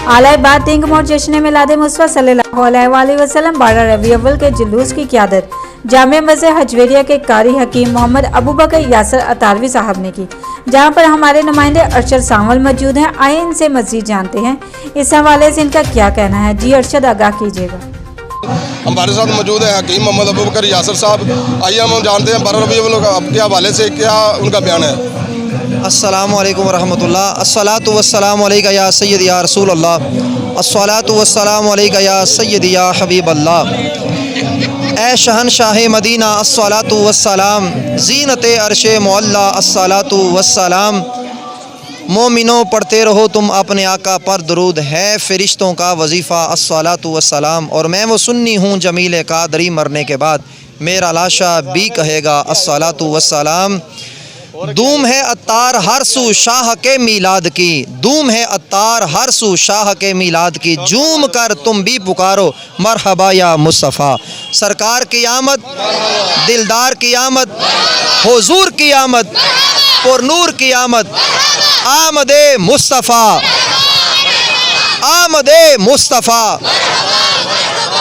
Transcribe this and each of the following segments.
आला बाद तिंग मोड़ जश्न मिलाद मुस्तफा सल्लल्लाहु अलैहि वसल्लम 12 रबी अव्वल के जुलूस की क़ियादत जामिया मस्जिद हजवेरिया के कारी हकीम मोहम्मद अबू बकर यासर अतारवी साहब ने की, जहां पर हमारे नुमाइंदे अरशद सावल मौजूद हैं। आइए इनसे मज़ीद जानते हैं इस हवाले से इनका क्या कहना है। जी अरशद, आगाह कीजिएगा। हमारे साथ मौजूद है हकीम मोहम्मद अबू बकर यासर साहब। आइए हम जानते हैं 12 रबी अव्वल के हवाले से क्या उनका बयान है। अस्सलामु अलैकुम वरहमतुल्लाह। अस्सलातु वस्सलामु अलैका या सय्यदी या रसूल अल्लाह। अस्सलातु वस्सलामु अलैका या सय्यदी या हबीब अल्लाह। ए शहनशाह मदीना अस्सलातु वस्सलाम, ज़ीनते अर्शे मुअल्ला अस्सलातु वस्सलाम। मोमिनो पढ़ते रहो तुम अपने आका पर दरूद, है फ़रिश्तों का वजीफ़ा अस्सलातु वस्सलाम। और मैं वो सुन्नी हूँ जमील कादरी, मरने के बाद मेरा लाशा भी कहेगा अस्सलातु वस्सलाम। दूम है अत्तार हर सू शाह के मीलाद की, दूम है अत्तार हर सू शाह के मीलाद की। जूम कर तुम भी पुकारो मरहबा या मुस्तफ़ा। सरकार की आमद, दिलदार की आमद, हुजूर की आमद, पुरनूर की आमद। आमदे मुस्तफ़ा, आमदे मुस्तफ़ा,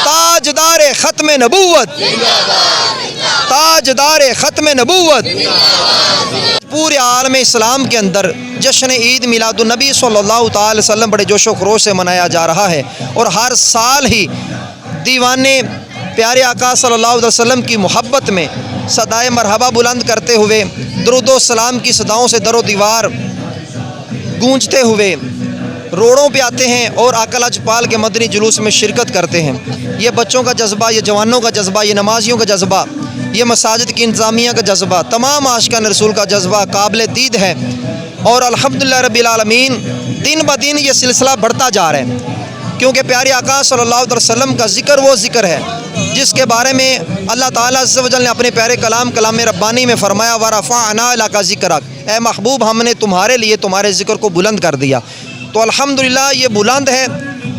ताजदार ख़त्म नबूवत, ताजदार ख़त्म नबूवत। पूरे आलम इस्लाम के अंदर जश्न ईद मिलादुन नबी सल्लल्लाहु अलैहि वसल्लम बड़े जोशो खरोश से मनाया जा रहा है। और हर साल ही दीवाने प्यारे आका सल्लल्लाहु अलैहि वसल्लम की मोहब्बत में सदाए मरहबा बुलंद करते हुए दुरूदो सलाम की सदाओं से दरो दीवार गूंजते हुए रोडों पे आते हैं और आका लजपाल के मदनी जुलूस में शिरकत करते हैं। ये बच्चों का जज्बा, ये जवानों का जज्बा, ये नमाजियों का जज्बा, ये मसाजिद की इंतज़ामिया का जज्बा, तमाम आशिकान रसूल का जज्बा काबिल दीद है। और अल्हम्दुलिल्लाह रब्बिल आलमीन दिन ब दिन ये सिलसिला बढ़ता जा रहा है, क्योंकि प्यारे आका सल्लल्लाहु अलैहि वसल्लम का ज़िक्र वो ज़िक्र है जिसके बारे में अल्लाह ताला अज़्ज़ व जल ने अपने प्यारे कलाम रब्बानी में फरमाया, व रफ़अना लका ज़िक्रक, ए महबूब हमने तुम्हारे लिए तुम्हारे ज़िक्र को बुलंद कर दिया। तो अल्हम्दुलिल्लाह ये बुलंद है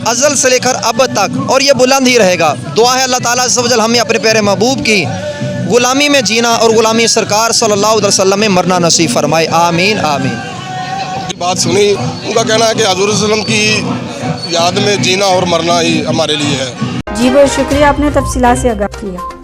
अज़ल से लेकर अब तक, और ये बुलंद ही रहेगा। दुआ है अल्लाह ताला अज़्ज़ व जल हमें अपने प्यारे महबूब की ग़ुलामी में जीना और ग़ुलामी सरकार सल्लल्लाहु अलैहि वसल्लम में मरना नसीब फरमाए। आमीन आमीन। बात सुनी, उनका कहना है कि हज़ूर सल्लल्लाहु अलैहि वसल्लम की याद में जीना और मरना ही हमारे लिए है। जी बहुत शुक्रिया, आपने तफसीलात से आगाह किया।